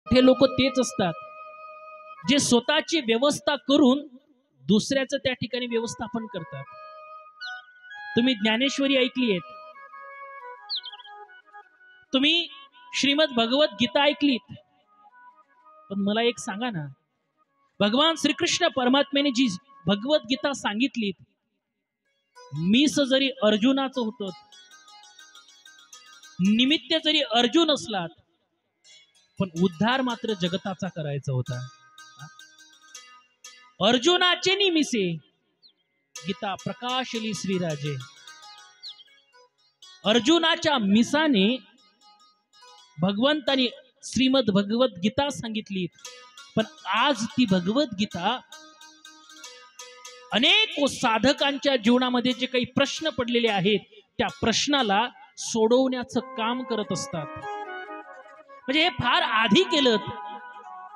हे लोक तेच असतात जे स्वतःची व्यवस्था करून दुसऱ्याचं त्या ठिकाणी व्यवस्थापन करतात. तुम्ही ज्ञानेश्वरी ऐकली आहेत, तुम्ही श्रीमद भगवत गीता ऐकलीत, पण मला एक सांगा ना, भगवान श्रीकृष्ण परमात्म्याने जी भगवत गीता सांगितली, मीच जरी अर्जुनाचं होतं, निमित्त जरी अर्जुन असलात, पण उद्धार मात्र जगताचा करायचा होता. अर्जुनाचे निमिसे गीता प्रकाशली श्रीराजे. अर्जुनाच्या मिसाने भगवंतानी श्रीमद भगवत गीता सांगितली, पण आज ती भगवत गीता अनेक साधकांच्या जीवनामध्ये जे काही प्रश्न पडलेले आहेत त्या प्रश्नाला सोडवण्याचं काम करत असतात. म्हणजे हे फार आधी केलं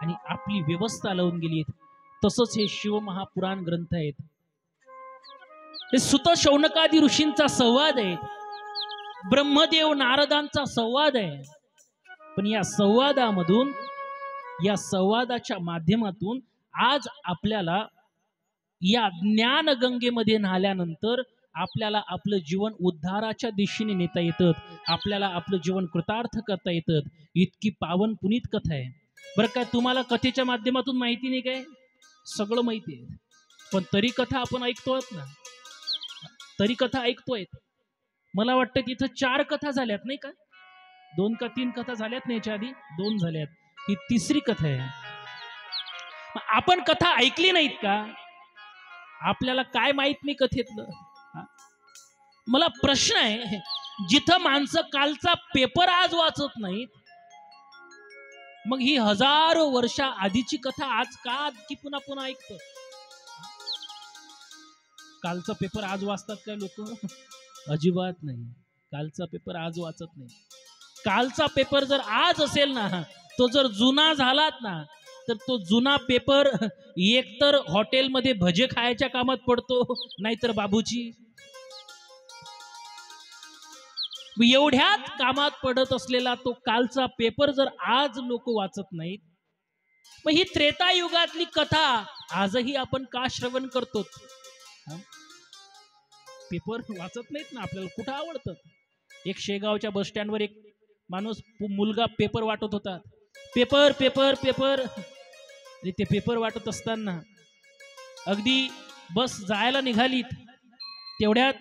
आणि आपली व्यवस्था लावून गेली. तसंच हे शिवमहापुराण ग्रंथ आहेत, हे सुत शौनकादी ऋषींचा संवाद आहे, ब्रह्मदेव नारदांचा संवाद आहे. पण या संवादामधून, या संवादाच्या माध्यमातून आज आपल्याला या ज्ञान गंगेमध्ये न्हाल्यानंतर आपल्याला आपलं जीवन उद्धाराच्या दिशेने नेता येतं, आपल्याला आपलं जीवन कृतार्थ करता येतं. इतकी पावन पुनीत कथा आहे बरं का. तुम्हाला कथेच्या माध्यमातून माहिती नाही काय, सगळं माहिती आहे, पण तरी कथा आपण ऐकतोय ना, तरी कथा ऐकतोय. मला वाटतं तिथं 4 कथा झाल्यात नाही का, 2 का 3 कथा झाल्यात नाही, याच्या आधी 2 झाल्यात, ही तिसरी कथा आहे. आपण कथा ऐकली नाहीत का, आपल्याला काय माहित नाही कथेतलं. मला प्रश्न आहे, जिथं माणसं कालचा पेपर आज वाचत नाहीत, मग ही हजारो वर्षा आधीची कथा आज का की पुन्हा पुन्हा ऐकतं. कालचा पेपर आज वाचतात काय लोक? अजिबात नाही. कालचा पेपर आज वाचत नाही. कालचा पेपर जर आज असेल ना, तो जर जुना झालात ना, तर तो जुना पेपर एकतर हॉटेलमध्ये भजे खायच्या कामात पडतो, नाहीतर बाबूची. एवढ्यात कामात पडत असलेला तो कालचा पेपर जर आज लोक वाचत नाहीत, मग ही त्रेतायुगातली कथा आजही आपण का श्रवण करतो? पेपर वाचत नाहीत ना, आपल्याला कुठं आवडतं. एक शेगावच्या बस स्टँडवर एक माणूस, मुलगा पेपर वाटत होता. पेपर पेपर पेपर, ते पेपर वाटत असताना अगदी बस जायला निघालीत, तेवढ्यात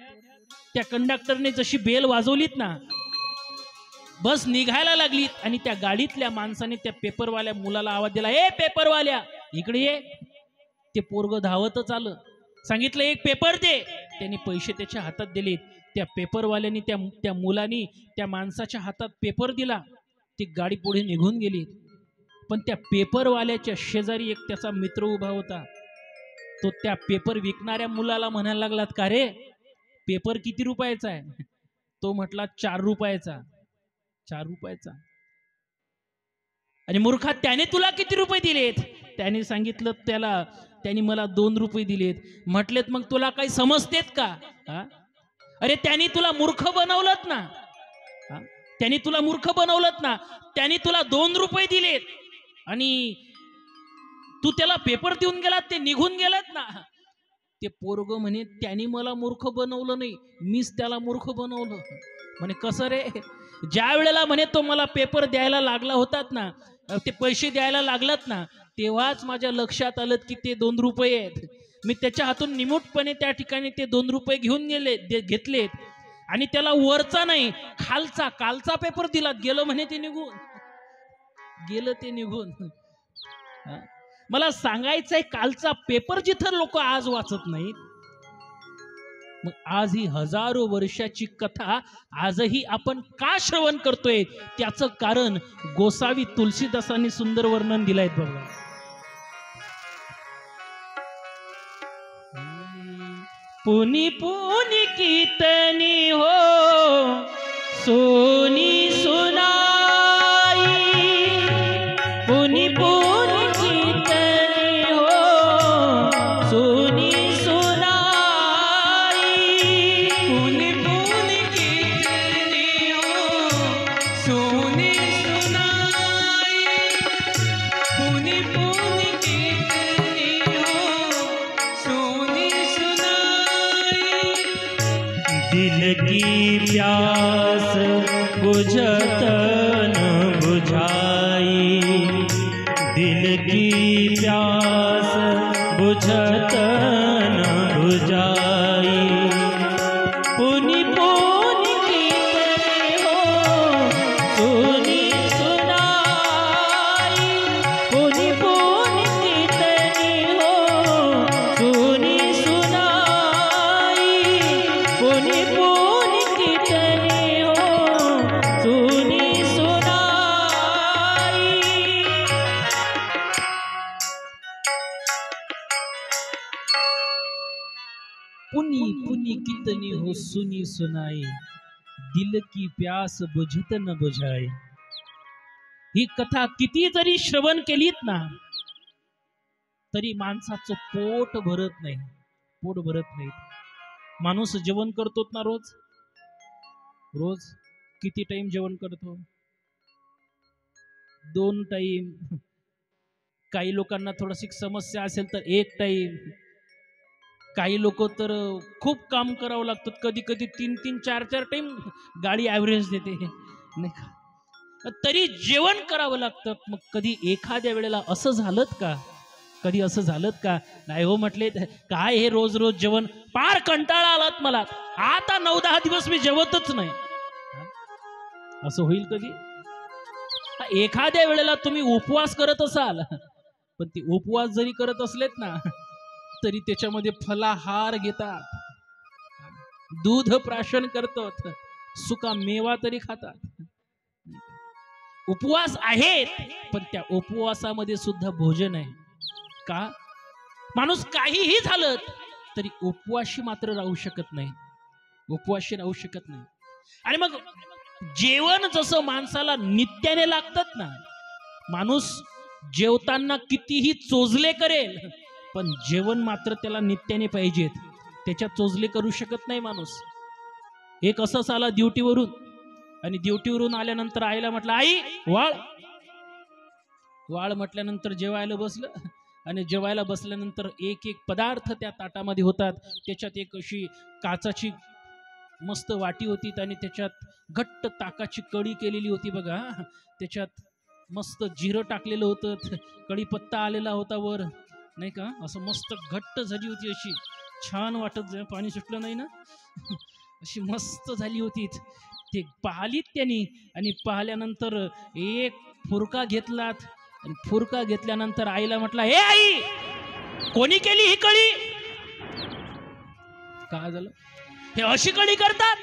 त्या कंडक्टरने जशी बेल वाजवलीत ना, बस निघायला लागलीत आणि त्या गाडीतल्या माणसाने त्या पेपरवाल्या मुलाला आवाज दिला, ए पेपरवाल्या इकडे ये. ते पोरग धावतच आलं, सांगितलं एक पेपर दे. त्यांनी पैसे त्याच्या हातात दिले. त्या पेपरवाल्याने त्या मुलानी त्या माणसाच्या हातात पेपर दिला. ती गाडी पुढे निघून गेली. पण त्या पेपरवाल्याच्या शेजारी एक त्याचा मित्र उभा होता. तो त्या पेपर विकणाऱ्या मुलाला म्हणायला लागला, का रे पेपर किती रुपयाचा आहे? तो म्हटला 4 रुपयाचा. 4 रुपयाचा? आणि मूर्खा, त्याने तुला किती रुपये दिलेत? त्याने सांगितलं, त्यांनी मला 2 रुपये दिलेत. म्हटलेत, मग तुला काही समजतेत का? अरे त्यांनी तुला मूर्ख बनवलंत ना, त्यांनी तुला मूर्ख बनवलंत ना. त्यांनी तुला 2 रुपये दिलेत आणि तू त्याला पेपर देऊन गेलात, ते निघून गेलात ना. ते पोरग म्हणे, त्यांनी मला मूर्ख बनवलं नाही, मीच त्याला मूर्ख बनवलं. म्हणे कसं रे? ज्या वेळेला म्हणे तो मला पेपर द्यायला लागला होतात ना, ते पैसे द्यायला लागलात ना, तेव्हाच माझ्या लक्षात आलं की ते 2 रुपये आहेत. मी त्याच्या हातून निमूटपणे त्या ठिकाणी ते 2 रुपये घेतलेत आणि त्याला वरचा नाही, कालचा पेपर दिला. गेलं म्हणे ते निघून, गेलं ते निघून. मला सांगायचंय, कालचा पेपर जिथं लोक आज वाचत नाहीत, मग आज ही हजारो वर्षाची कथा आजही आपण का श्रवण करतोय? त्याचं कारण गोसावी तुलसीदासांनी सुंदर वर्णन दिलंय बघा. पुनी पुनी कीर्तनी हो सोनी सुनाई, पुनी पुनी कीर्तनी हो सोनी सुनाई, पुनी पुनी कीर्तनी हो सोनी सुनाई, दिल की प्यास बुझत न बुझाई, दिल की प्यास बुझत न बुझाई। पुनि पुनि कीर्तन हो सुनी सुनाई, पुनि पुनि कीर्तन हो सुनी सुनाई, पुनि पुनि कीर्तन हो सुनी सुनाई। पुनि पुनि कीर्तनी हो सुनी सुनाई, दिल की प्यास बुझत न बुझाई। ही कथा किती जरी श्रवण केलीत ना तरी माणसाचं पोट भरत नाही, पोट भरत नाही। माणूस जेवण करतो ना रोज, रोज किती टाइम जेवण करतो? 2 टाइम, काही लोकांना थोडीशी समस्या असेल तर 1 टाइम, काही लोक तर खूप काम करावं लागतं, कधी कधी 3-3, 4-4 टाइम गाडी ॲव्हरेज देते नाही का, तरी जेवण करावं लागतं। मग कधी एखाद्या वेळेला असं झालं का? कधी असं झालं का? नाही हो म्हटले, काय हे रोज रोज जेवण, पार कंटाळा आलात मला, आता 9-10 दिवस मी जेवतच नाही, असं होईल कधी? एखाद्या वेळेला तुम्ही उपवास करत असाल, पण ते उपवास जरी करत असलेत ना तरी त्याच्यामध्ये फलाहार घेतात, दूध प्राशन करतात, सुका मेवा तरी खातात। उपवास आहेत पण त्या उपवासामध्ये सुद्धा भोजन आहे का? माणूस काहीही झालं तरी उपवाशी मात्र राहू शकत नाही, उपवाशी राहू शकत नाही। आणि मग जेवण जसं माणसाला नित्याने लागतात ना, माणूस जेवताना कितीही चोजले करेल पण जेवण मात्र त्याला नित्याने पाहिजेत, त्याच्यात चोजले करू शकत नाही माणूस। एक असंच आला ड्युटीवरून, आणि ड्युटीवरून आल्यानंतर आईला म्हटलं, आई वाळ वाळ म्हटल्यानंतर जेवायला बसलं, आणि जेवायला बसल्यानंतर एक एक पदार्थ त्या ताटामध्ये होतात, त्याच्यात एक अशी काचाची मस्त वाटी होती आणि त्याच्यात घट्ट ताकाची कढी केलेली होती बघा, त्याच्यात मस्त जिरं टाकलेलं होतं, कढीपत्ता आलेला होता वर नाही का, असं मस्त घट्ट झाली होती, अशी छान वाटत, पाणी सुटलं नाही ना अशी मस्त झाली होती। ते पाहिलीत त्यांनी, आणि पाहिल्यानंतर एक फुरका घेतलात, आणि फुरका घेतल्यानंतर आईला म्हटला, हे आई कोणी केली ही कढी? काय झालं? हे अशी कढी करतात?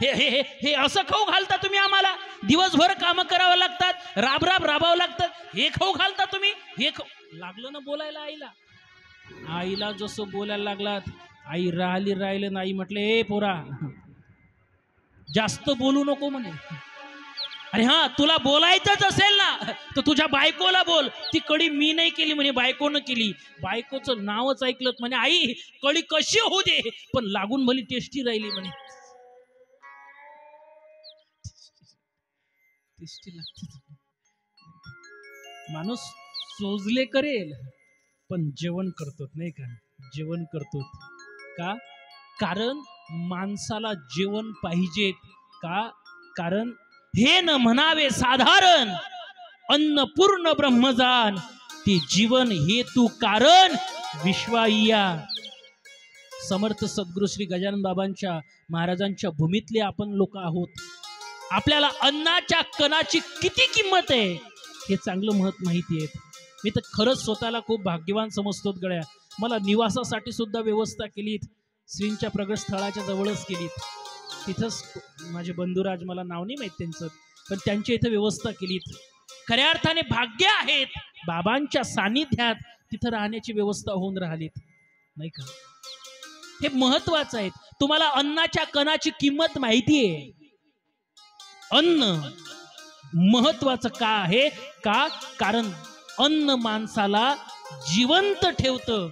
हे हे हे हे असं खाऊ घालता तुम्ही आम्हाला? दिवसभर काम करावं लागतात, राब राब राबावं लागतात, हे खाऊ घालता तुम्ही? हे लागलं ना बोलायला आईला। आईला जसं बोलायला लागलात, आई राहिलं नाही, म्हटले, ए पोरा जास्त बोलू नको म्हणे, अरे हा तुला बोलायचंच असेल ना तर तुझ्या बायकोला बोल, ती कढी मी नाही केली म्हणे, बायकोनं केली, बायकोचं नावच ऐकलं म्हणे, आई कढी कशी होऊ दे पण लागून भली टेस्टी राहिली म्हणे, टेस्टी लागते। माणूस सोजले करेल पण जेवण करतो नाही का, जेवण करतो का? कारण माणसाला जेवण पाहिजेत का? कारण हे न म्हणावे साधारण, अन्न पूर्ण ब्रह्मजान, ते जीवन हेतू कारण विश्वाईया। समर्थ सद्गुरु श्री गजानन बाबांच्या महाराजांच्या भूमीतले आपण लोक आहोत, आपल्याला अन्नाच्या कणाची किती किंमत आहे हे चांगलं माहिती आहे। मी तर खरंच स्वतःला खूप भाग्यवान समजतो गड्या, मला निवासासाठी सुद्धा व्यवस्था केलीत, श्रींच्या प्रगट स्थळाच्या जवळच केलीत, तिथंच माझे बंधुराज, मला नाव नाही माहीत त्यांचं, पण त्यांच्या इथं व्यवस्था केलीत। खऱ्या अर्थाने भाग्य आहेत, बाबांच्या सानिध्यात तिथं राहण्याची व्यवस्था होऊन राहिलीत नाही का, हे महत्वाचं आहे। तुम्हाला अन्नाच्या कणाची किंमत माहिती आहे, अन्न महत्वाचं का आहे का? कारण अन्न माणसाला जिवंत ठेवतं,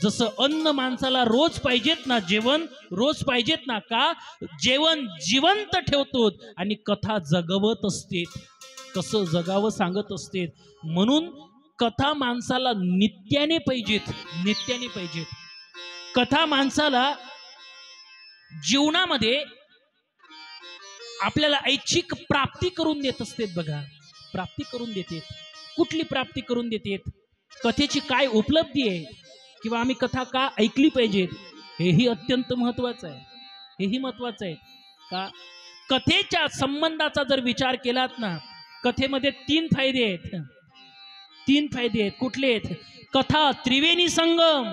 जसं अन्न माणसाला रोज पाहिजेत ना, जेवण रोज पाहिजेत ना, का? जेवण जिवंत ठेवतो आणि कथा जगवत असते, कसं जगावं सांगत असते, म्हणून कथा माणसाला नित्याने पाहिजेत, नित्याने पाहिजेत। कथा माणसाला जीवनामध्ये आपल्याला ऐच्छिक प्राप्ती करून देत असते बघा. प्राप्ती करून देते. कुठली प्राप्ती करून देते? कथेची काय उपलब्धी आहे किंवा आम्ही कथा का ऐकली पाहिजेत, हेही अत्यंत महत्वाचं आहे. हेही महत्वाचं आहे का कथेच्या संबंधाचा जर विचार केलात ना, कथेमध्ये 3 फायदे आहेत. 3 फायदे आहेत. कुठले आहेत? कथा त्रिवेणी संगम,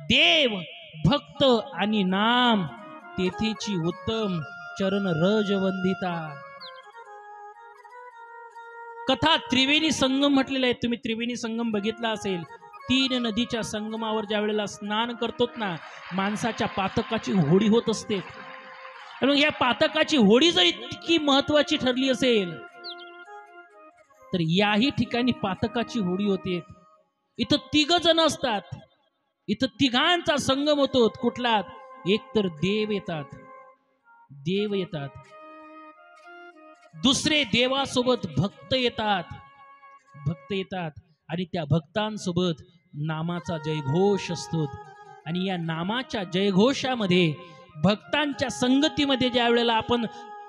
देव, भक्त आणि नाम, तेथेची उत्तम चरण रज वंदिता. कथा त्रिवेणी संगम म्हटलेलं आहे. तुम्ही त्रिवेणी संगम बघितला असेल. 3 नदीच्या संगमावर ज्या वेळेला स्नान करतोत ना, माणसाच्या पातकाची होडी होत असते. मग या पातकाची होडी जर इतकी महत्वाची ठरली असेल, तर याही ठिकाणी पातकाची होडी होते. इथं 3 जण असतात. इथं 3घांचा संगम होतो. कुठला? एक तर देव येतात, देव येतात. दुसरे देवासोबत भक्त येतात, भक्त येतात. आणि त्या भक्तांसोबत नामाचा जयघोष असतो. आणि या नामाच्या जयघोषामध्ये, भक्तांच्या संगतीमध्ये ज्या वेळेला आपण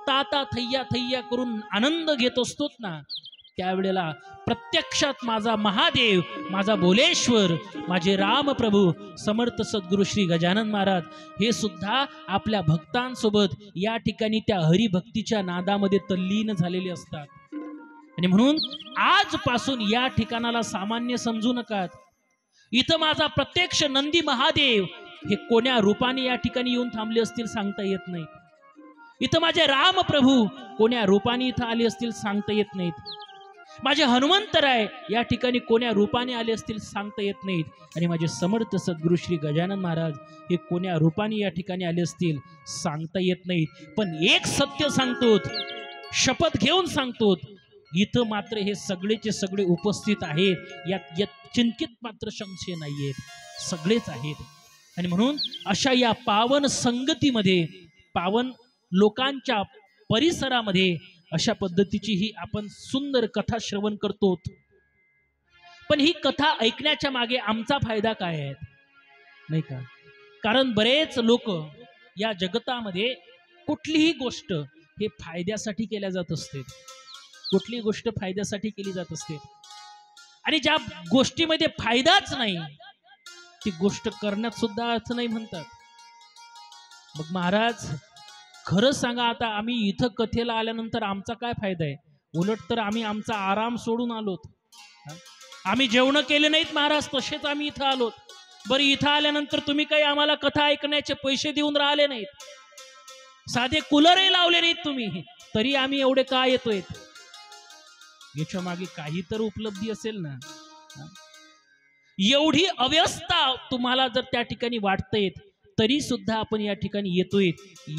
ताता थैया थैया करून आनंद घेत असतो ना, त्यावेळेला प्रत्यक्षात माझा महादेव, माझा बोलेश्वर, माझे रामप्रभू समर्थ सद्गुरु श्री गजानन महाराज हे सुद्धा आपल्या भक्तांसोबत या ठिकाणी त्या हरिभक्तीच्या नादामध्ये तल्लीन झालेले असतात. आणि म्हणून आजपासून या ठिकाणाला सामान्य समजू नका. इथं माझा प्रत्यक्ष नंदी महादेव हे कोण्या रूपाने या ठिकाणी येऊन थांबले असतील सांगता येत नाही. इथं माझे रामप्रभू कोण्या रूपाने इथं आले असतील सांगता येत नाहीत. माझे हनुमंतराय या ठिकाणी कोण्या रूपाने आले असतील सांगता येत नाहीत. आणि माझे समर्थ सद्गुरु श्री गजानन महाराज हे कोण्या रूपाने या ठिकाणी आले असतील सांगता येत नाहीत. पण एक सत्य सांगतो, शपथ घेऊन सांगतो, इथं मात्र हे सगळेचे सगळे उपस्थित आहेत. यात चिंतित मात्र संशय नाहीयेत, सगळेच आहेत. आणि म्हणून अशा या पावन संगतीमध्ये, पावन लोकांच्या परिसरामध्ये अशा पद्धतीची ही आपण सुंदर कथा श्रवण करतो. पण ही कथा ऐकण्याच्या मागे आमचा फायदा काय आहे नाही का? कारण बरेच लोक या जगतामध्ये कुठलीही गोष्ट हे फायद्यासाठी केल्या जात असते. कुठलीही गोष्ट फायद्यासाठी केली जात असते. आणि ज्या गोष्टीमध्ये फायदाच नाही ती गोष्ट करण्यात सुद्धा अर्थ नाही म्हणतात. मग महाराज खरं सांगा, आता आम्ही इथं कथेला आल्यानंतर आमचा काय फायदा आहे? उलट तर आम्ही आमचा आराम सोडून आलोत. आम्ही जेवण केले नाहीत महाराज, तसेच आम्ही इथं आलोत. बरं, इथं आल्यानंतर तुम्ही काही आम्हाला कथा ऐकण्याचे पैसे देऊन राहिले नाहीत, साधे कूलरही लावले नाहीत तुम्ही, तरी आम्ही एवढे का येतोय? याच्या मागे काही तर उपलब्धी असेल ना. एवढी अव्यवस्था तुम्हाला जर त्या ठिकाणी वाटते तरी सुद्धा आपण या ठिकाणी येतोय,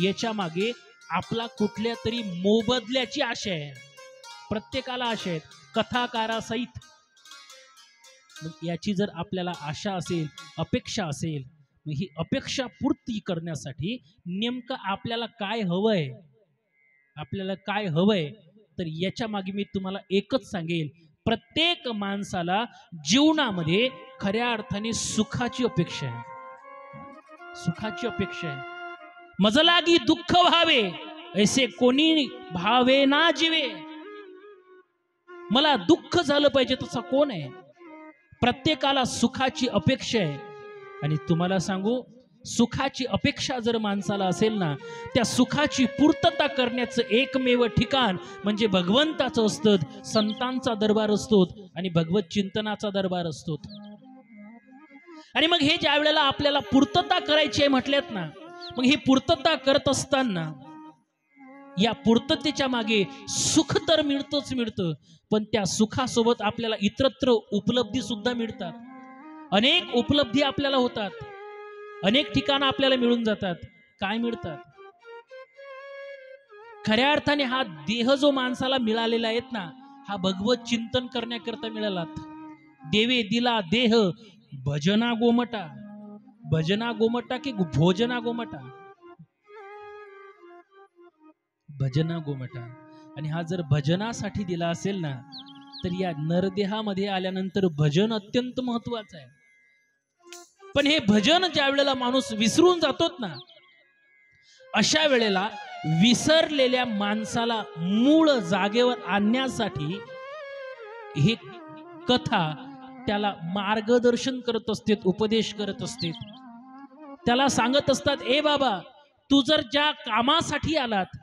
याच्या मागे आपला कुठल्या तरी मोबदल्याची आशा आहे. प्रत्येकाला आशा आहे, कथाकारासहित. याची जर आपल्याला आशा असेल, अपेक्षा असेल, ही अपेक्षा पूर्ती करण्यासाठी नेमकं आपल्याला काय हवंय, आपल्याला काय हवंय, तर याच्या मागे मी तुम्हाला एकच सांगेल, प्रत्येक माणसाला जीवनामध्ये खऱ्या अर्थाने सुखाची अपेक्षा आहे. सुखाची अपेक्षा आहे. मज लागी दुःख व्हावे ऐसे कोणी भावे ना जीवे. मला दुःख झालं पाहिजे तसा कोण आहे? प्रत्येकाला सुखाची अपेक्षा आहे. आणि तुम्हाला सांगू, सुखाची अपेक्षा जर माणसाला असेल ना, त्या सुखाची पूर्तता करण्याचं एकमेव ठिकाण म्हणजे भगवंताचं असतं, संतांचा दरबार असतो आणि भगवत चिंतनाचा दरबार असतो. आणि मग हे ज्या वेळेला आपल्याला पूर्तता करायची आहे म्हटल्यात ना, मग ही पूर्तता करत असताना या पूर्ततेच्या मागे सुख तर मिळतच मिळतं, पण त्या सुखासोबत आपल्याला इतरत्र उपलब्धी सुद्धा मिळतात. अनेक उपलब्धी आपल्याला होतात, अनेक ठिकाणं आपल्याला मिळून जातात. काय मिळतात? खऱ्या अर्थाने हा देह जो माणसाला मिळालेला आहे ना, हा भगवत चिंतन करण्याकरता मिळाला. देवे दिला देह भजना गोमटा. भजना गोमटा की भोजना गोमटा? भजना गोमटा. आणि हा जर भजनासाठी दिला असेल ना, तर या नरदेहामध्ये आल्यानंतर भजन अत्यंत महत्वाचं आहे. पण हे भजन ज्या वेळेला माणूस विसरून जातोत ना, अशा वेळेला विसरलेल्या माणसाला मूळ जागेवर आणण्यासाठी ही कथा त्याला मार्गदर्शन करत असते, उपदेश करत असते. त्याला सांगत असतात, ए बाबा, तू जर ज्या कामासाठी आलात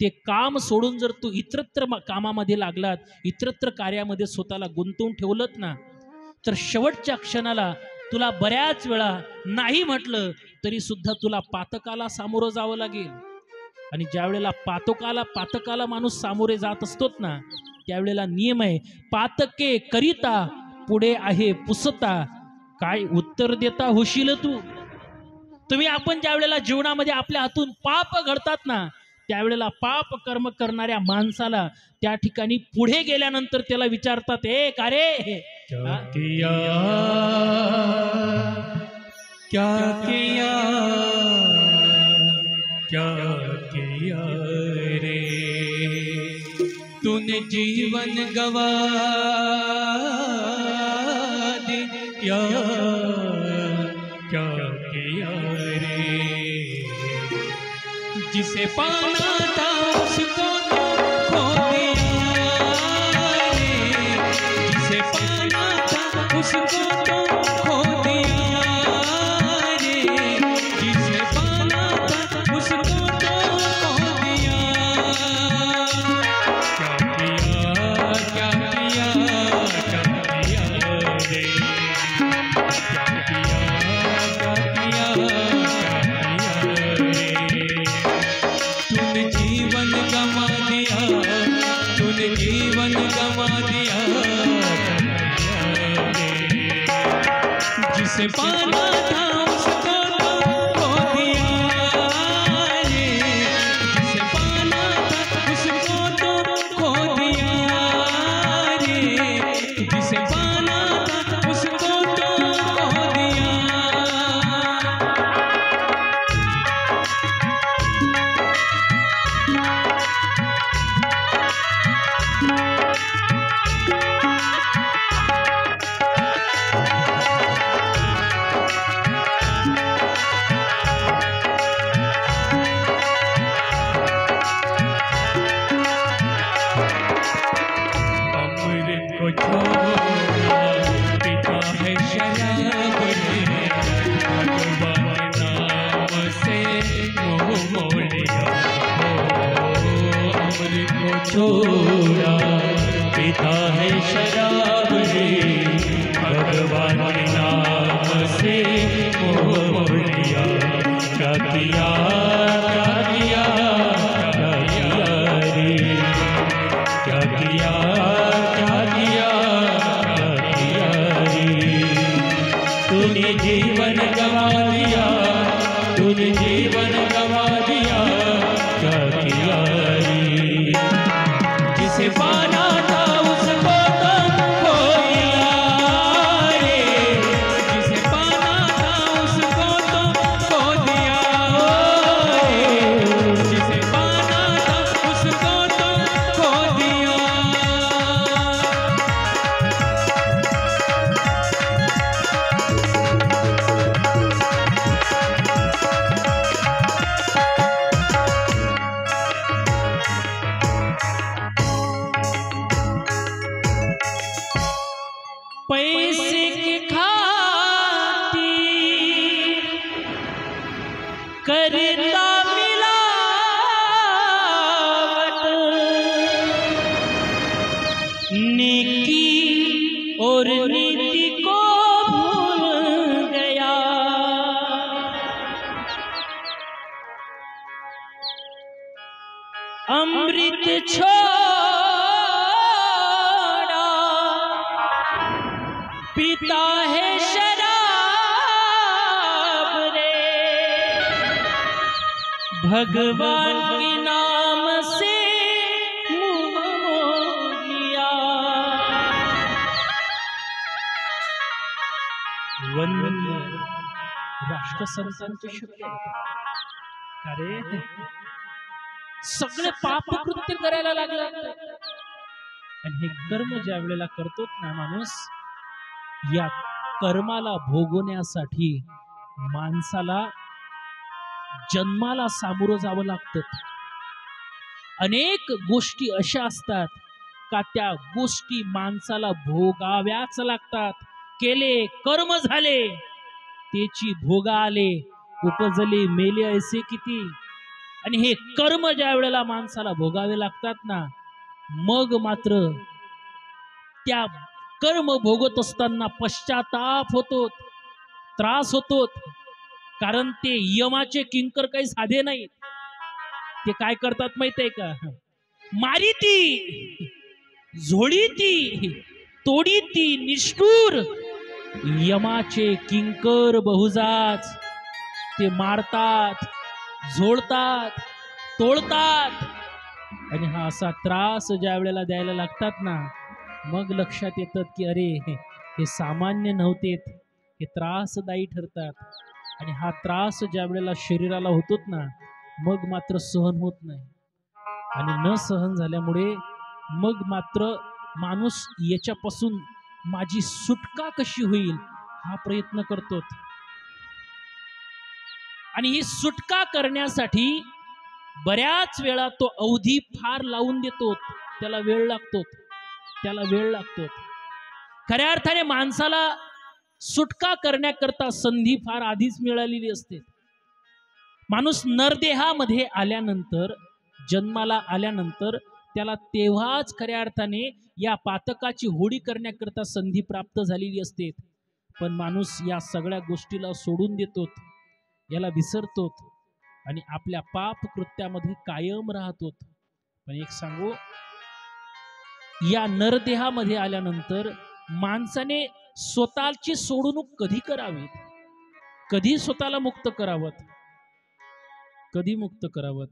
ते काम सोडून जर तू इतरत्र कामामध्ये लागलात, इतरत्र कार्यामध्ये स्वतःला गुंतवून ठेवलत ना, तर शेवटच्या क्षणाला तुला बऱ्याच वेळा नाही म्हटलं तरी सुद्धा तुला पातकाला सामोरं जावं लागेल. आणि ज्या वेळेला पातकाला माणूस सामोरे जात असतोत ना, त्यावेळेला नियम आहे, पातके करिता पुढे आहे पुसता, काय उत्तर देता होशील तू. आपण ज्या वेळेला जीवनामध्ये आपल्या हातून पाप घडतात ना, त्यावेळेला पाप कर्म करणाऱ्या माणसाला त्या ठिकाणी पुढे गेल्यानंतर त्याला विचारतात, ए का रे, क्या किया क्या किया क्या किया रे तूने जीवन गवा दिया, क्या किया रे जिसे पाना था उसको खो दिया रे, जिसे पाना था उसको तो खो दिया रे, जिसे पाना था उसको तो खो दिया. क्या किया क्या किया रे, क्या किया तूने जीवन गंवा दिया, तूने जीवन गंवा दिया, जिसे पाना था उसको खो दिया रे, जिसे पाना था उसको तो खो दिया रे, जिसे पाना था उसको तो खो दिया. छोड़ा पिता है शराब रे, भगवान के नाम से मोह मोह लिया. क्या किया क्या किया क्या किया रे, क्या किया क्या किया क्या किया रे, तूने जीवन गंवा दिया, तूने जीवन गंवा दिया, क्या किया रे जिसे पाना था उसको तो खो दिया रे, जिसे पाना था उसको तो खो दिया रे, जिसे पाना था उसको तो खो दिया. पैसे की खातिर करता मिलावट, नेकी और नीति को भूल गया. अमृत छोड़ा पीता है शराब रे, भगवान के नाम से मुंह मोड़ लिया. वंदनीय राष्ट्रसंतांचे शब्द अरे सगळे पापकृत्य करायला लागला. आणि हे कर्म ज्या वेळेला करतोत ना माणूस, या कर्माला भोगवण्यासाठी माणसाला जन्माला सामोरं जावं लागतं. अनेक गोष्टी अशा असतात का त्या गोष्टी माणसाला भोगाव्याच लागतात. केले कर्म झाले त्याची भोगा आले, उपजले मेले ऐसे किती. आणि हे कर्म ज्या वेळेला माणसाला भोगावे लागतात ना, मग मात्र त्या कर्म भोगत असताना पश्चाताप होतो, त्रास होतो. कारण ते यमाचे किंकर काही साधे नाहीत. ते काय करतात माहितीये का? मारिती, झोडीती, तोडीती, निष्ठूर यमाचे किंकर बहुजाच. ते मारतात, झोडतात, तोडतात. आणि हा असा त्रास ज्या वेळेला द्यायला लागतात ना, मग लक्षात येतं की अरे हे सामान्य नव्हते, हे त्रासदायी ठरतात. आणि हा त्रास ज्या वेळेला शरीराला होतोत ना, मग मात्र सहन होत नाही. आणि न सहन झाल्यामुळे मग मात्र माणूस याच्यापासून माझी सुटका कशी होईल हा प्रयत्न करतो. आणि ही सुटका करण्यासाठी बऱ्याच वेळा तो अवधी फार लावून देतो, त्याला वेळ लागतो, त्याला वेळ लागतो. खऱ्या अर्थाने माणसाला सुटका करण्याकरता संधी फार आधीच मिळालेली असते. माणूस नरदेहामध्ये आल्यानंतर, जन्माला आल्यानंतर त्याला तेव्हाच खऱ्या अर्थाने या पातकाची होडी करण्याकरता संधी प्राप्त झालेली असते. पण माणूस या सगळ्या गोष्टीला सोडून देतो, याला विसरतो आणि आपल्या पाप कृत्यामध्ये कायम राहतो. पण एक सांगू, या नरदेहामध्ये आल्यानंतर माणसाने स्वतःची सोडवणूक कधी करावी, कधी स्वतःला मुक्त करावं, कधी मुक्त करावं,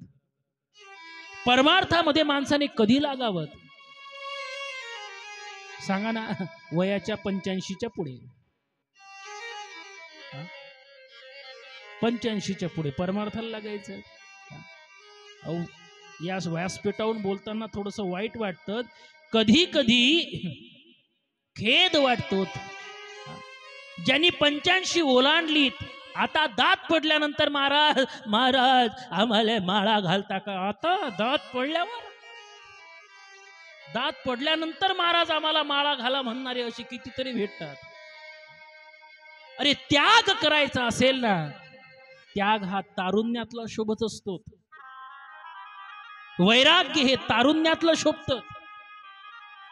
परमार्थामध्ये माणसाने कधी लागावं सांगा ना. वयाच्या 85च्या पुढे, 85च्या पुढे परमार्थाला लागायचं. अहो, या व्यासपीठावरून बोलताना थोडस वाईट वाटतं, कधी कधी खेद वाटतो. ज्यांनी 85 ओलांडलीत, आता दात पडल्यानंतर महाराज महाराज आम्हाला माळा घालता का? आता दात पडल्यानंतर महाराज आम्हाला माळा घाला म्हणणारे असे कितीतरी भेटतात. अरे त्याग करायचा असेल ना, त्याग हा तारुण्यातला शोभत असतो. वैराग्य हे तारुण्यातलं शोभतं.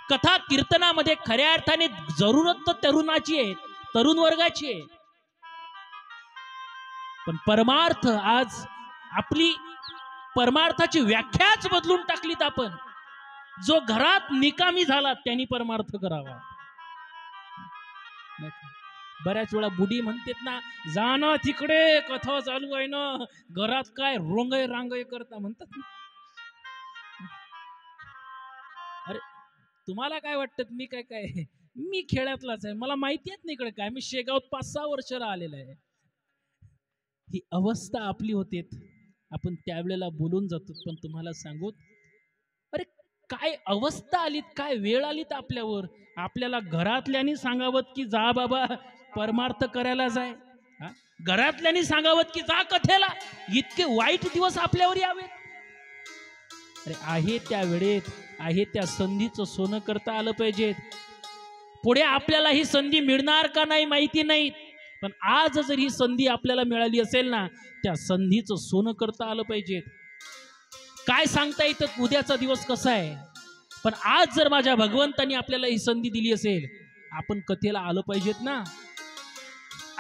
कथा कीर्तनामध्ये खऱ्या अर्थाने जरूरत तर तरुणाची आहे, तरुण वर्गाची आहे. पण परमार्थ, आज आपली परमार्थाची व्याख्याच बदलून टाकलीत आपण. जो घरात निकामी झाला त्यांनी परमार्थ करावा. बऱ्याच वेळा बुडी म्हणतात ना, जाणं तिकडे कथा चालू आहे ना, घरात काय रोंगय रांगय करता म्हणतात. अरे तुम्हाला काय वाटतं मी काय मी खेड्यातलाच आहे, मला माहिती आहे ना इकडे काय. मी शेगावात 5-6 वर्ष राहिलेलं आहे. ही अवस्था आपली होते, आपण त्यावेळेला बोलून जातो. पण तुम्हाला सांगू, अरे काय अवस्था आलीत, काय वेळ आलीत आपल्यावर. आपल्याला घरातल्यांनी सांगावत की जा बाबा परमार्थ करायला जाय, घरातल्यांनी सांगावत की जा कथेला. इतके वाईट दिवस आपल्यावर यावे. अरे आहे त्या वेळेत, आहे त्या संधीचं सोनं करता आलं पाहिजे. पुढे आपल्याला ही संधी मिळणार का नाही माहिती नाही, पण आज जर ही संधी आपल्याला मिळाली असेल ना, त्या संधीचं सोनं करता आलं पाहिजे. काय सांगता येतं उद्याचा दिवस कसा आहे, पण आज जर माझ्या भगवंतानी आपल्याला ही संधी दिली असेल, आपण कथेला आलं पाहिजेत ना.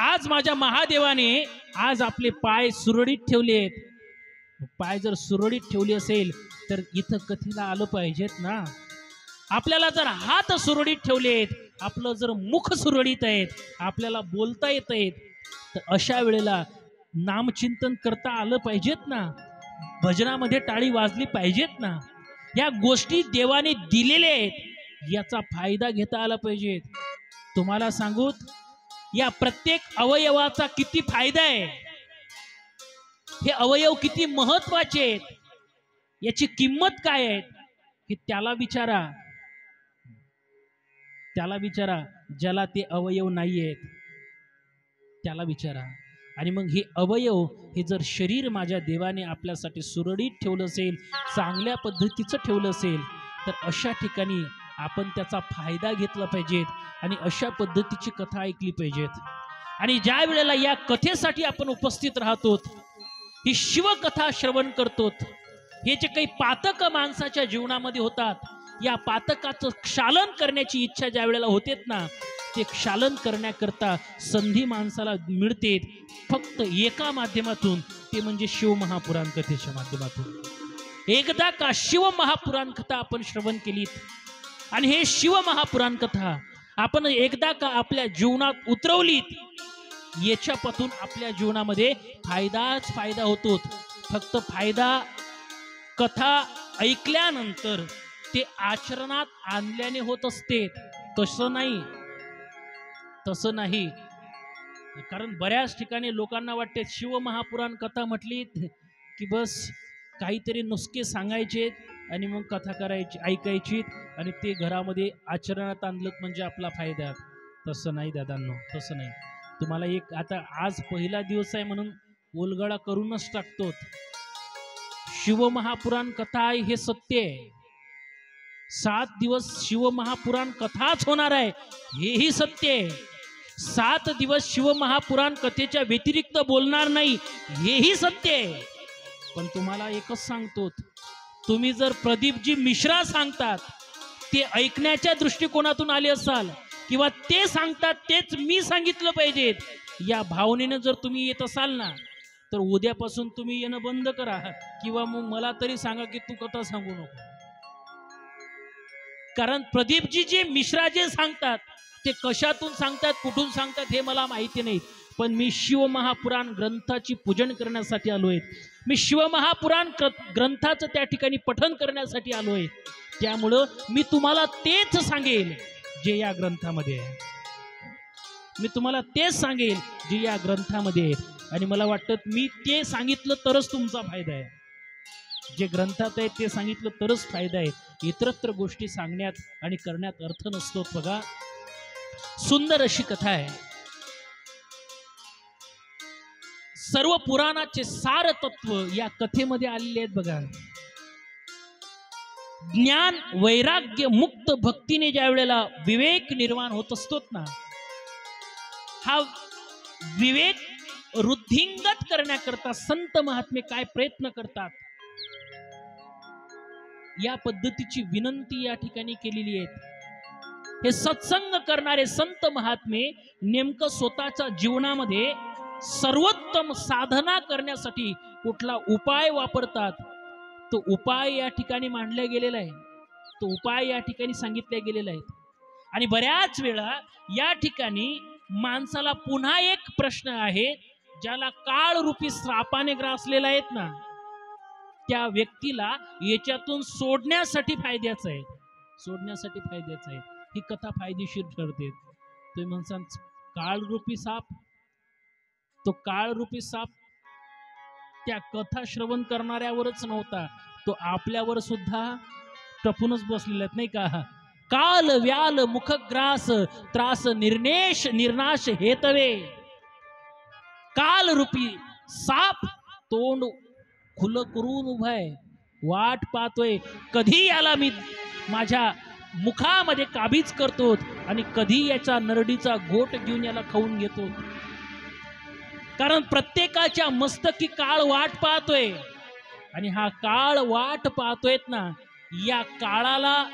आज माझ्या महादेवाने आज आपले पाय सुरळीत ठेवलेत. पाय जर सुरळीत ठेवले असेल तर इथं कथेला आलं पाहिजेत ना. आपल्याला जर हात सुरळीत ठेवलेत, आपलं जर मुख सुरळीत आहेत, आपल्याला बोलता येत आहेत, तर अशा वेळेला नामचिंतन करता आलं पाहिजेत ना. भजनामध्ये टाळी वाजली पाहिजेत ना. या गोष्टी देवाने दिलेल्या आहेत, याचा फायदा घेता आला पाहिजे. तुम्हाला सांगू, या प्रत्येक अवयवाचा किती फायदा आहे, हे अवयव किती महत्वाचे आहेत, याची किंमत काय आहे, हे त्याला विचारा. त्याला विचारा ज्याला ते अवयव नाही आहेत, त्याला विचारा. आणि मग हे अवयव, हे जर शरीर माझ्या देवाने आपल्यासाठी सुरळीत ठेवलं असेल, चांगल्या पद्धतीचं ठेवलं असेल, तर अशा ठिकाणी आपण त्याचा फायदा घेतला पाहिजेत आणि अशा पद्धतीची कथा ऐकली पाहिजेत. आणि ज्या वेळेला या कथेसाठी आपण उपस्थित राहतो, ही शिवकथा श्रवण करतो, हे जे काही पातक माणसाच्या जीवनामध्ये होतात, या पातकाचं क्षालन करण्याची इच्छा ज्या वेळेला होते ना, ते क्षालन करण्याकरता संधी माणसाला मिळते फक्त एका माध्यमातून, ते म्हणजे शिवमहापुराण कथेच्या माध्यमातून. एकदा का शिवमहापुराण कथा आपण श्रवण केलीत आणि हे शिवमहापुराण कथा आपण एकदा का आपल्या जीवनात उतरवलीत, याच्यापासून आपल्या जीवनामध्ये फायदाच फायदा होतो. फक्त फायदा कथा ऐकल्यानंतर ते आचरणात आणल्याने होत असते, तसं नाही. कारण बऱ्याच ठिकाणी लोकांना वाटते शिवमहापुराण कथा म्हटली की बस काहीतरी नुसके सांगायचे आणि मग कथा करायची, ऐकायची आणि ते घरामध्ये आचरणात आणलं म्हणजे आपला फायदा. तसं नाही दादांनो, तसं नाही. तुम्हाला एक, आता आज पहिला दिवस आहे म्हणून उलगडा करूनच टाकतो. शिवमहापुराण कथा आहे हे सत्य आहे. 7 दिवस शिवमहापुराण कथाच होणार आहे हेही सत्य आहे. 7 दिवस शिवमहापुराण कथेच्या व्यतिरिक्त बोलणार नाही हेही सत्य आहे. पण तुम्हाला एकच सांगतो, तुम्ही जर प्रदीपजी मिश्रा सांगतात ते ऐकण्याच्या दृष्टिकोनातून आले असाल, किंवा ते सांगतात तेच मी सांगितलं पाहिजे या भावनेनं जर तुम्ही येत असाल ना, तर उद्यापासून तुम्ही येणं बंद करा, किंवा मग मला तरी सांगा की तू कथा सांगू नको. कारण प्रदीपजी जे मिश्रा जे सांगतात ते कशातून सांगतात, कुठून सांगतात हे मला माहिती नाही. पण मी शिवमहापुराण ग्रंथाची पूजन करण्यासाठी आलोय. मी शिवमहापुराण ग्रंथाचं त्या ठिकाणी पठन करण्यासाठी आलोय. त्यामुळं मी तुम्हाला तेच सांगेल जे या ग्रंथामध्ये आहे. मी तुम्हाला तेच सांगेल जे या ग्रंथामध्ये आहे. आणि मला वाटतं मी ते सांगितलं तरच तुमचा फायदा आहे. जे ग्रंथात आहे ते सांगितलं तरच फायदा आहे. इतरत्र गोष्टी सांगण्यात आणि करण्यात अर्थ नसतो. बघा, सुंदर अशी कथा आहे. सर्व पुराणाचे सार तत्व या कथेमध्ये आलेले आहेत. बघा, ज्ञान वैराग्य मुक्त भक्तीने ज्या वेळेला विवेक निर्माण होत असतो ना, हा विवेक वृद्धिंगत करण्याकरता संत महात्मे काय प्रयत्न करतात, या पद्धतीची विनंती या ठिकाणी केलेली आहे. हे सत्संग करणारे संत महात्मे नेमकं स्वतःच्या जीवनामध्ये सर्वोत्तम साधना करण्यासाठी कुठला उपाय वापरतात, तो उपाय या ठिकाणी मांडला गेलेला आहे. तो उपाय या ठिकाणी सांगितला गेलेला आहे. आणि बऱ्याच वेळा या ठिकाणी माणसाला पुन्हा एक प्रश्न आहे, ज्याला काळ रूपी श्रापाने ग्रासलेला आहेत ना, त्या व्यक्तीला याच्यातून सोडण्यासाठी फायद्याचं आहे. सोडण्यासाठी फायद्याचं आहे. ही कथा फायदेशीर ठरते. तुम्ही म्हणसान काळरूपी साप, तो काळरूपी साप त्या कथा श्रवण करणाऱ्यावरच नव्हता, तो आपल्यावर सुद्धा टपूनच बसलेला नाही का. काल व्याल मुखग्रास त्रास निर्नेश निर्नाश हेतवे. कालरूपी साप तोंड खुलं करून उभाय, वाट पाहतोय कधी याला मी माझ्या मुखामध्ये काबीज करतो आणि कधी याचा नरडीचा गोट घेऊन याला खाऊन घेतो. कारण प्रत्येकाच्या मस्तकी काळ वाट पाहतोय, आणि हा काळ वाट पाहतोय ना, या काळाला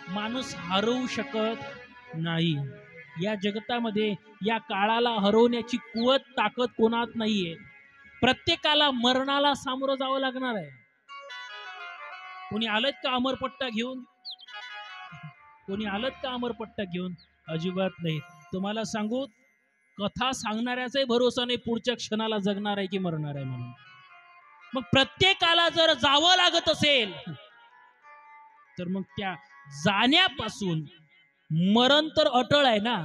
माणूस हरवू शकत नाही. या जगतामध्ये या काळाला हरवण्याची कुवत ताकद कोणात नाहीये. प्रत्येकाला मरणाला सामोरं जावं लागणार आहे. कोणी आलत का अमरपट्टा घेऊन? कोणी आलत का अमरपट्टा घेऊन? अजिबात नाही. तुम्हाला सांगू, कथा सांगणाऱ्याचाही भरोसा नाही पुढच्या क्षणाला जगणार आहे की मरणार आहे म्हणून. मग प्रत्येकाला जर जावं लागत असेल तर मग त्या जाण्यापासून मरण तर अटळ आहे ना,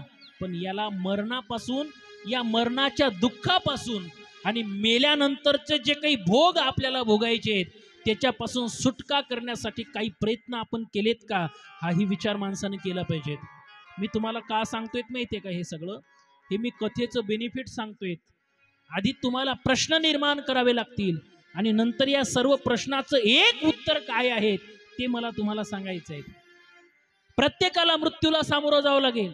पण याला मरणापासून, या मरणाच्या दुःखापासून आणि मेल्यानंतरचे जे काही भोग आपल्याला भोगायचे आहेत त्याच्यापासून सुटका करण्यासाठी काही प्रयत्न आपण केलेत का, हाही विचार माणसाने केला पाहिजेत. मी तुम्हाला का सांगतोय माहितीये का हे सगळं? हे मी कथेचं बेनिफिट सांगतोय. आधी तुम्हाला प्रश्न निर्माण करावे लागतील आणि नंतर या सर्व प्रश्नाचं एक उत्तर काय आहे ते मला तुम्हाला सांगायचं आहे. प्रत्येकाला मृत्यूला सामोरं जावं लागेल.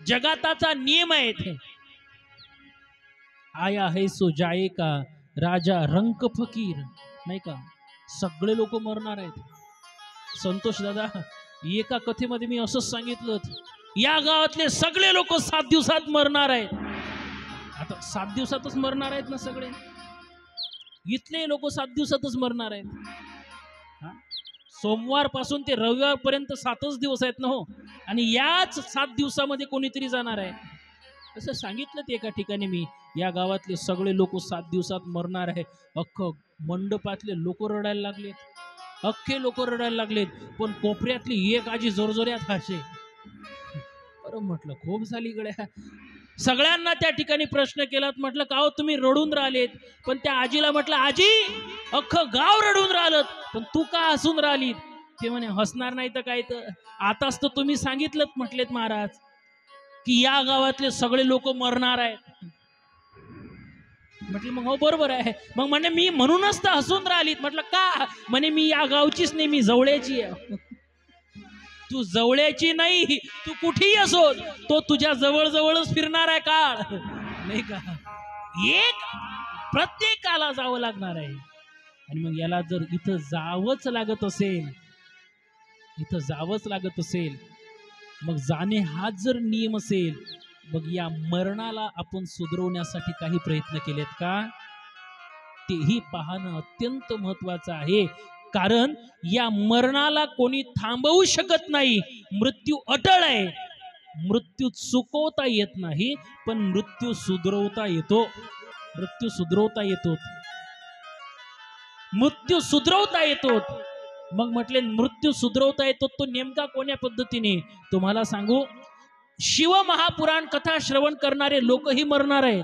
जगाताचा नियम आहे ते. आया है सो जाए का राजा रंक फकीर, नाही का? सगळे लोक मरणार आहेत. संतोष दादा, एका कथेमध्ये मी असंच सांगितलं, या गावातले सगळे लोक 7 दिवसात मरणार आहेत. आता 7 दिवसातच मरणार आहेत ना सगळे? इथले लोक 7 दिवसातच मरणार आहेत. सोमवार पासून ते रविवार पर्यंत 7च दिवस आहेत ना हो, आणि याच 7 दिवसामध्ये कोणीतरी जाणार आहे असं सांगितलं ते एका ठिकाणी मी. या गावातले सगळे लोक 7 दिवसात मरणार आहे. अख्खं मंडपातले लोक रडायला लागलेत, अख्खे लोक रडायला लागलेत. पण कोपऱ्यातली एक आजी जोरजोऱ्यात हसे. बरं म्हटलं, खूप झाली गड्या. सगळ्यांना त्या ठिकाणी प्रश्न केलात. म्हटलं, का हो तुम्ही रडून राहिलेत? पण त्या आजीला म्हटलं, आजी अख्खं गाव रडून राहिलं, पण तू का हसून राहिली? ते म्हणे, हसणार नाही तर काय, तर आताच तर तुम्ही सांगितलं म्हटलेत महाराज की या गावातले सगळे लोक मरणार आहेत. म्हटलं, मग हो बरोबर आहे. मग म्हणे, मी म्हणूनच तर हसून राहिलीत. म्हटलं, का? म्हणे, मी या गावचीच नाही, मी जवळची आहे. तू जवळची नाही, तू कुठेही असो, तो तुझ्या जवळ जवळच फिरणार आहे काळ, नाही का? एक प्रत्येकाला जावं लागणार आहे. आणि मग याला जर इथं जावंच लागत असेल, इथं जावंच लागत असेल, मग जाणे हाच जर नियम असेल, मग या मरणाला आपण सुधरवण्यासाठी काही प्रयत्न केलेत का? तेही पाहणं अत्यंत महत्वाचं आहे. कारण या मरणाला कोणी थांबवू शकत नाही. मृत्यू अटळ आहे. मृत्यू चुकवता येत नाही, पण मृत्यू सुधरवता येतो. मृत्यू सुधरवता येतो. मृत्यू सुधरवता येतो. मग म्हटले, मृत्यू सुधरवता येतो तो नेमका कोण्या पद्धतीने? तुम्हाला सांगू, शिव महापुराण कथा श्रवण करणारे लोकही मरणार आहेत,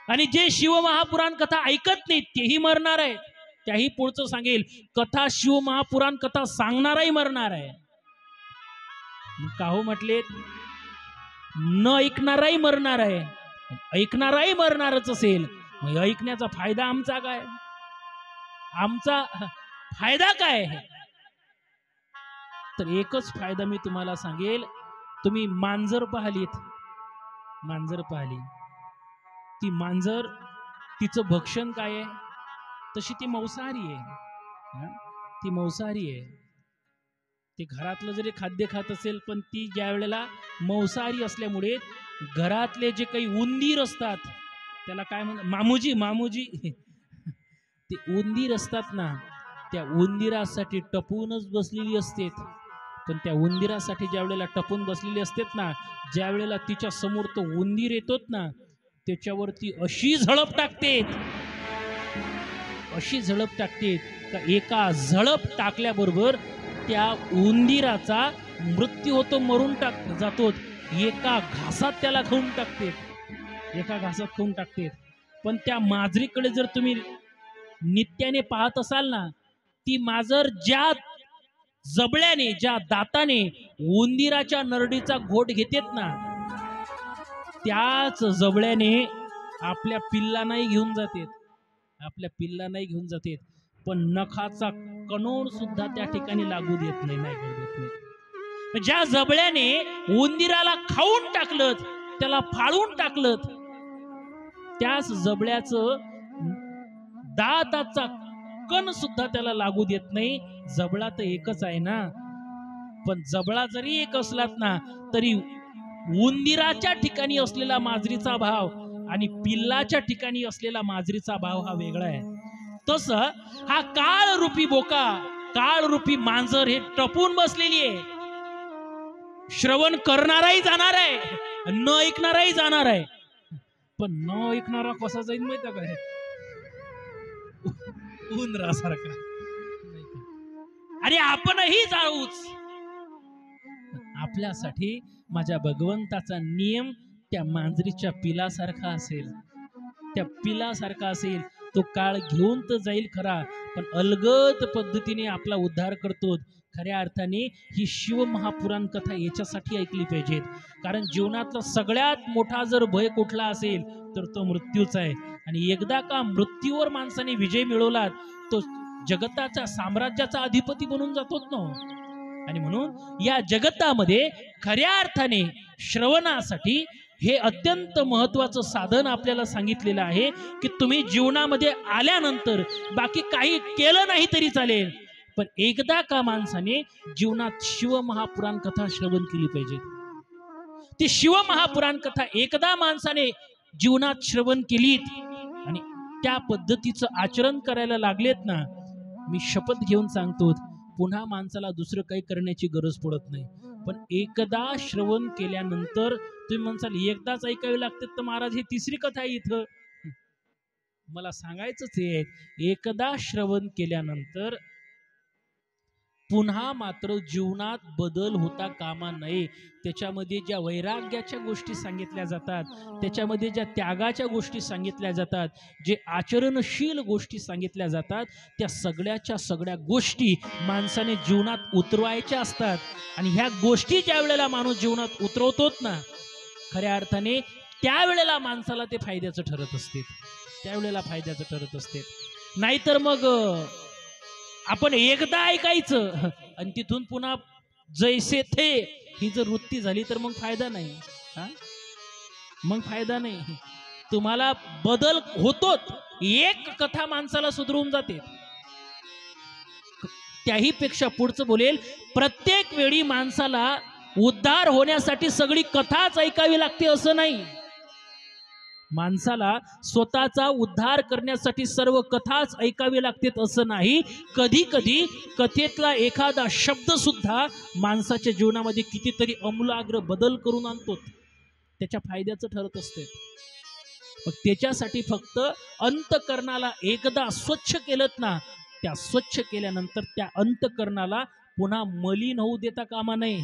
आणि जे शिव महापुराण कथा ऐकत नाहीत तेही मरणार आहेत. त्याही पुढचं सांगेल, कथा शिव महापुराण कथा सांगणाराही मरणार आहे. का हो म्हटले, न ऐकणाराही मरणार आहे. ऐकणाराही मरणारच असेल, मग ऐकण्याचा फायदा आमचा काय? आमचा फायदा काय आहे? तर एकच फायदा मी तुम्हाला सांगेल. तुम्ही मांजर पाहिलीत, मांजर पाहिली, ती मांजर, तिचं भक्षण काय आहे? तशी ती मांसाहारी आहे. ती मांसाहारी आहे. ती घरातलं जरी खाद्य खात असेल, पण ती ज्या वेळेला मांसाहारी असल्यामुळे घरातले जे काही उंदीर असतात, त्याला काय म्हणतात, मामुजी, मामुजी, ते उंदीर असतात ना, त्या उंदिरासाठी टपूनच बसलेली असते. पण त्या उंदिरासाठी ज्या वेळेला टपून बसलेली असतेत ना, ज्या वेळेला तिच्या समोर तो उंदीर येतोत ना, त्याच्यावरती अशी झळप टाकते, अशी झळप टाकते का एका झळप टाकल्याबरोबर त्या उंदिराचा मृत्यू होतो, मरून जातो. एका घासात त्याला खाऊन टाकते, एका घासात खाऊन टाकते. पण त्या मांजरीकडे जर तुम्ही नित्याने पाहत असाल ना, ती मांजर ज्या जबड्याने, ज्या दाताने उंदिराच्या नरडीचा घोट घेतेत ना, त्याच जबड्याने आपल्या पिल्लांनाही घेऊन जातेत, आपल्या पिल्लांनाही घेऊन जातेत. पण नखाचा कणोड सुद्धा त्या ठिकाणी लागू देत नाही, नाही करू देत नाही. ज्या जबड्याने उंदिराला खाऊन टाकलं, त्याला फाळून टाकलं, त्याच जबड्याचं दाताचा कण सुद्धा त्याला लागू देत नाही. जबडा तर एकच आहे ना, पण जबडा जरी एक असलात ना, तरी उंदिराच्या ठिकाणी असलेला मांजरीचा भाव आणि पिल्लाच्या ठिकाणी असलेला मांजरीचा भाव हा वेगळा आहे. तसं हा काळ रूपी बोका, काळ रूपी मांजर हे टपून बसलेली आहे. श्रवण करणाराही जाणार आहे, न ऐकणाराही जाणार आहे. पण न ऐकणारा कसा जाईल माहिती काय? उंदरासारखा. आणि आपणही जाऊच. आपल्यासाठी माझ्या भगवंताचा नियम त्या मांजरीच्या पिलासारखा असेल, त्या पिलासारखा असेल. तो काळ घेऊन तर जाईल खरा, पण अलगद पद्धतीने आपला उद्धार करतो. खऱ्या अर्थाने ही शिवमहापुराण कथा याच्यासाठी ऐकली पाहिजेत, कारण जीवनातला सगळ्यात मोठा जर भय कुठला असेल तर तो मृत्यूचा आहे. आणि एकदा का मृत्यूवर माणसाने विजय मिळवला तो जगताच्या साम्राज्याचा अधिपती बनून जातोच ना. आणि म्हणून या जगतामध्ये खऱ्या अर्थाने श्रवणासाठी हे अत्यंत महत्वाचं साधन आपल्याला सांगितलेलं आहे की तुम्ही जीवनामध्ये आल्यानंतर बाकी काही केलं नाही तरी चालेल, पण एकदा का माणसाने जीवनात शिवमहापुराण कथा श्रवण केली पाहिजे. ती शिवमहापुराण कथा एकदा माणसाने जीवनात श्रवण केलीत आणि त्या पद्धतीचं आचरण करायला लागलेत ना, मी शपथ घेऊन सांगतो पुन्हा माणसाला दुसरं काही करण्याची गरज पडत नाही. पण एकदा श्रवण केल्यानंतर तुम्ही म्हणसाल एकदाच ऐकावे लागते तर महाराज ही तिसरी कथा आहे इथं. मला सांगायचंच आहे, एकदा श्रवण केल्यानंतर पुन्हा मात्र जीवनात बदल होता कामा नये. त्याच्यामध्ये ज्या वैराग्याच्या गोष्टी सांगितल्या जातात, त्याच्यामध्ये ज्या त्यागाच्या गोष्टी सांगितल्या जातात, जे आचरणशील गोष्टी सांगितल्या जातात, त्या सगळ्याच्या सगळ्या गोष्टी माणसाने जीवनात उतरवायच्या असतात. आणि ह्या गोष्टी ज्या वेळेला माणूस जीवनात उतरवतोत ना, खऱ्या अर्थाने त्यावेळेला माणसाला ते फायद्याचं ठरत असते, त्यावेळेला फायद्याचं ठरत असते. नाहीतर मग आपण एकदा ऐकायचं आणि तिथून पुन्हा जैसे थे ही जर वृत्ती झाली तर मग फायदा नाही. मग फायदा नाही. तुम्हाला बदल होतोच. एक कथा माणसाला सुधरून जाते. त्याही पेक्षा पुढचं बोलेल, प्रत्येक वेळी माणसाला उद्धार होण्यासाठी सगळी कथाच ऐकावी लागते असं नाही. माणसाला स्वतःचा उद्धार करण्यासाठी सर्व कथाच ऐकावी लागतात असं नाही. कधी कधी कथेतला एखादा शब्द सुद्धा माणसाच्या जीवनामध्ये कितीतरी अमूलाग्र बदल करून आणतो, त्याच्या फायद्याचं ठरत असते. मग त्याच्यासाठी फक्त अंतकरणाला एकदा स्वच्छ केलंत ना, त्या स्वच्छ केल्यानंतर त्या अंतकरणाला पुन्हा मलिन होऊ देता कामा नये.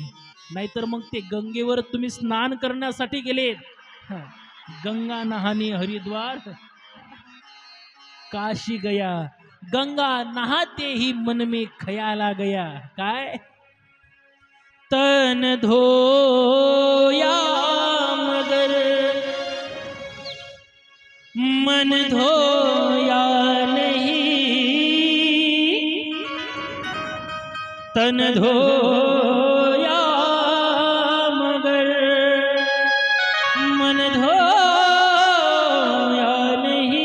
नाहीतर मग ते गंगेवर तुम्ही स्नान करण्यासाठी गेले, गंगा नहाने हरिद्वार काशी गया, गंगा नहाते ही मन में ख्याल आ गया. काय तन धोया मगर मन धोया नहीं, तन धोया मगर मन धोया नहीं,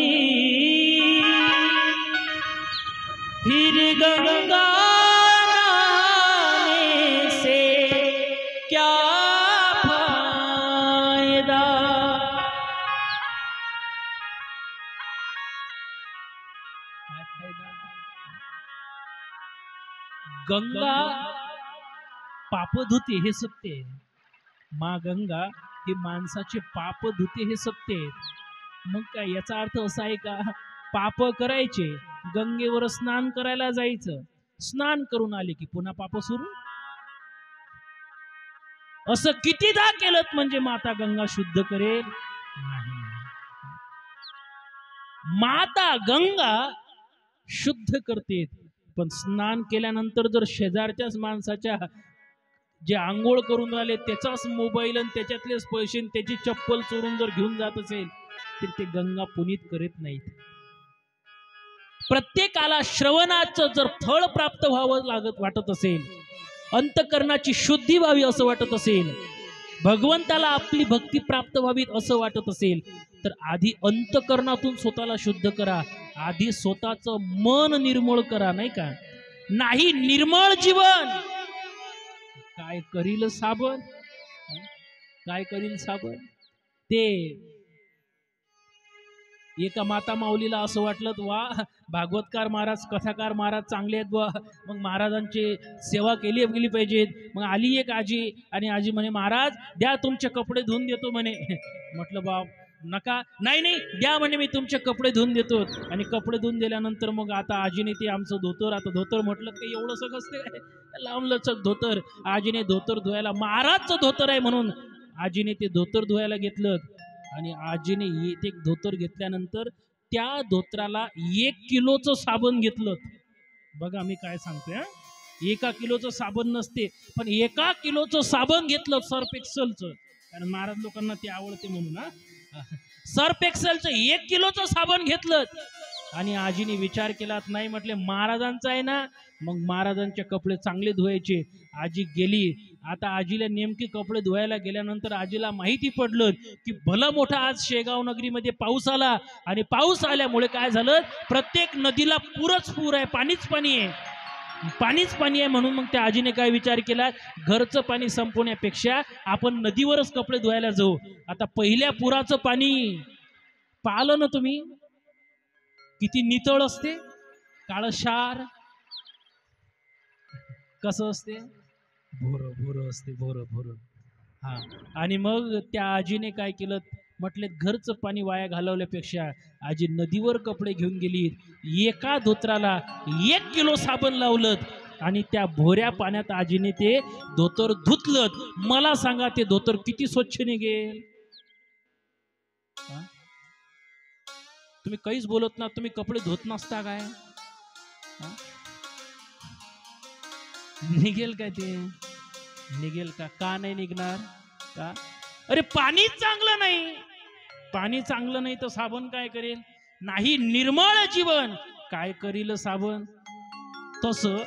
फिर गंगा नहाने से क्या फायदा. गंगा पाप धुते हे सत्य आहे. माँ गंगा हे माणसाचे पाप धुते हे सत्य आहे. मग काय याचा अर्थ असा आहे का पाप करायचे, गंगेवर स्नान करायला जायचं, स्नान करून आले की पुन्हा पाप सुरू? असं कितीदा केलं म्हणजे माता गंगा शुद्ध करेल? नाही. माता गंगा शुद्ध करते, पण स्नान केल्यानंतर जर शेजारच्याच माणसाच्या जे आंघोळ करून राहिले त्याचाच मोबाईल आणि त्याच्यातलेच पैसे आणि त्याची चप्पल चोरून जर घेऊन जात असेल तर ते गंगा पुनीत करीत नाहीत. प्रत्येकाला श्रवणाचं जर फळ प्राप्त व्हावं वाटत असेल, अंतकरणाची शुद्धी व्हावी असं वाटत असेल, भगवंताला आपली भक्ती प्राप्त व्हावी असं वाटत असेल, तर आधी अंतकरणातून स्वतःला शुद्ध करा. आधी स्वतःचं मन निर्मळ करा. नाही का? नाही निर्मळ जीवन काय करील साबण, काय करील साबण. ते एका माता माऊलीला असं वाटलं वा भागवतकार महाराज, कथाकार महाराज चांगले आहेत वा, मग महाराजांची सेवा केली पाहिजेत. मग आली एक आजी आणि आजी म्हणे महाराज द्या तुमचे कपडे धुवून देतो म्हणे. म्हटलं बाप नका, नाही नाही द्या म्हणे मी तुमचे कपडे धुवून देतो. आणि कपडे धुवून दिल्यानंतर मग आता आजीने ते आमचं धोतर, आता धोतर म्हटलं काही एवढं सगळं असते लांबलचक धोतर, आजीने धोतर धुवायला, महाराजचं धोतर आहे म्हणून आजीने ते धोतर धुवायला घेतलं. आणि आजीने ते धोतर घेतल्यानंतर त्या धोतराला 1 किलोचं साबण घेतलं. बघा मी काय सांगतोय, 1 किलोचं साबण नसते, पण 1 किलोचं साबण घेतलं सर्फ एक्सेलचं, कारण महाराज लोकांना ते आवडते म्हणून हा. सर्फ एक्सेलचं 1 किलोचं साबण घेतलं आणि आजीने विचार केला नाही, म्हटले महाराजांचं आहे ना, मग महाराजांचे कपडे चांगले धुवायचे. आजी गेली. आता आजीला नेमकी कपडे धुवायला गेल्यानंतर आजीला माहिती पडलं की भला मोठा आज शेगाव नगरीमध्ये पाऊस आला आणि पाऊस आल्यामुळे काय झालं, प्रत्येक नदीला पूरच पूर आहे, पाणीच पाणी आहे, पाणीच पाणी आहे. म्हणून मग त्या आजीने काय विचार केला, घरचं पाणी संपवण्यापेक्षा आपण नदीवरच कपडे धुवायला जाऊ. आता पहिल्या पुराचं पाणी पाहिलं ना तुम्ही, किती नितळ असते, काळशार कसं असते, भोरं भोरं असते, भोरं भोरं. हा, आणि मग त्या आजीने काय केलं, म्हटले घरचं पाणी वाया घालवल्यापेक्षा आजी नदीवर कपडे घेऊन गेली. 1 धोतराला 1 किलो साबण लावलं आणि त्या भोऱ्या पाण्यात आजीने ते धोतर धुतलं. मला सांगा ते धोतर किती स्वच्छ निघेल. तुम्ही काहीच बोलत ना, तुम्ही कपडे धुत नसता काय, निघेल काय ते, निघेल का? का नाही निघणार का? अरे पाणी चांगलं नाही, पाणी चांगलं नाही तर साबण काय करेल? नाही निर्मळ जीवन काय करील साबण. तसं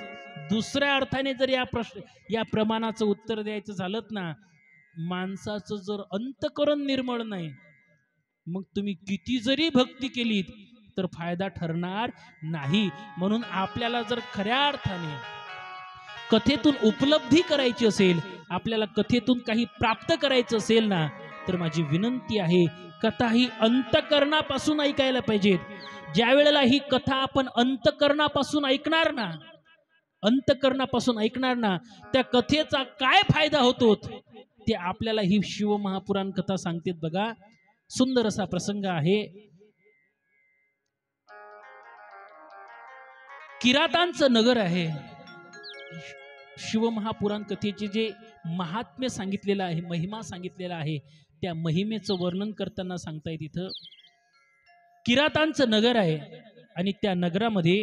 दुसऱ्या अर्थाने जर या प्रमाणाचं उत्तर द्यायचं झालं ना, माणसाचं जर अंतःकरण निर्मळ नाही, मग तुम्ही किती जरी भक्ती केलीत तर फायदा ठरणार नाही. म्हणून आपल्याला जर खऱ्या अर्थाने कथेतून उपलब्धी करायची असेल, आपल्याला कथेतून काही प्राप्त करायचं असेल ना, तर माझी विनंती आहे, कथा ही अंतःकरणापासून ऐकायला पाहिजेत. ज्या वेळेला ही कथा आपण अंतःकरणापासून ऐकणार ना, अंतःकरणापासून ऐकणार ना, त्या कथेचा काय फायदा होतो ते आपल्याला ही शिवमहापुराण कथा सांगते. बघा, सुंदर असा प्रसंग आहे. किरातांचं नगर आहे. शिवमहापुराण कथेचे जे महात्म्य सांगितलेलं आहे, महिमा सांगितलेला आहे, त्या महिमेचं वर्णन करताना सांगतायत इथं किरातांचं नगर आहे आणि त्या नगरामध्ये